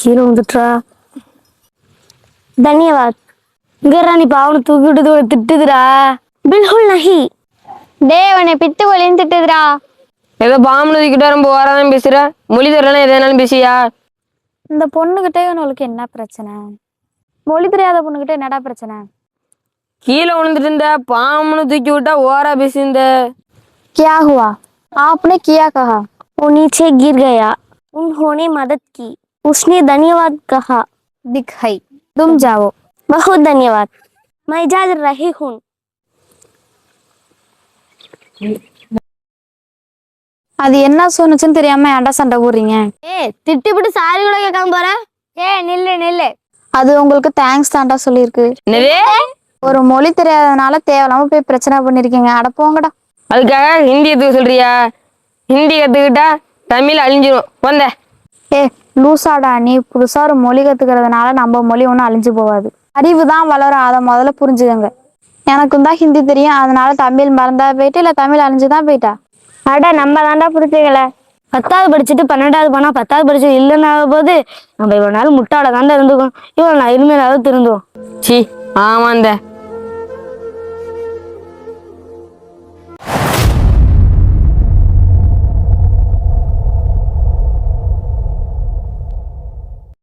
கீழே வந்துட்டா. தன்யவாத். நீ பாவனை தூக்கிட்டு திட்டுதுடா. பில்குல் நஹி. அவனை பித்து ஒளின்னு திட்டுதுடா. ஏதோ பாம்பு தூக்கிட்டு ரொம்ப ஓராதான் பேசுற. மொழி தெரியலன்னா எதனாலும் பேசியா? இந்த பொண்ணுகிட்டே உனக்கு என்ன பிரச்சனை? மொழி தெரியாத பொண்ணுகிட்ட என்னடா பிரச்சனை? கீழே விழுந்துட்டு இருந்த பாம்புன்னு தூக்கி விட்டா ஓரா பேசியிருந்த. क्या हुआ? आपने क्या कहा? वो नीचे गिर गया, उन्होंने मदद की, उसने धन्यवाद कहा। दिखाई तुम जाओ। बहुत धन्यवाद, मैं जा रही हूँ। அது என்ன சொன்னுச்சுன்னு தெரியாம ஏன்டா சண்டை போடுறீங்க? திட்டிவிட்டு சாரி கூட கேட்காம போற. நில்லு. அது உங்களுக்கு தேங்க்ஸ் தான்டா சொல்லியிருக்கு. ஒரு மொழி தெரியாதனால தேவையில்லாம போய் பிரச்சனை பண்ணிருக்கீங்க. அட போங்கடா. அதுக்காக ஹிந்தி கற்றுக்க சொல்றியா? ஹிந்தி கற்றுக்கிட்டா தமிழ் அழிஞ்சிரும். வந்த லூசாடா, நீ புதுசா ஒரு மொழி கத்துக்கிறதுனால நம்ம மொழி ஒன்றும் அழிஞ்சு போகாது. அறிவு தான் வளரும், அதை முதல்ல புரிஞ்சுக்கங்க. எனக்கும் தான் ஹிந்தி தெரியும், அதனால தமிழ் மறந்தா போயிட்டு இல்ல தமிழ் அழிஞ்சுதான் போயிட்டா? அட நம்ம தாண்டா புரிஞ்சுக்கல. 10வது படிச்சுட்டு 12வது போனா 10வது படிச்சு இல்லைன்னா போது நம்ம இவ்வளவு நாள் முட்டாள தாண்டா இருந்துக்கும். இவ்வளவு நான் இனிமேலாவது திருந்துவோம். சி ஆமாந்த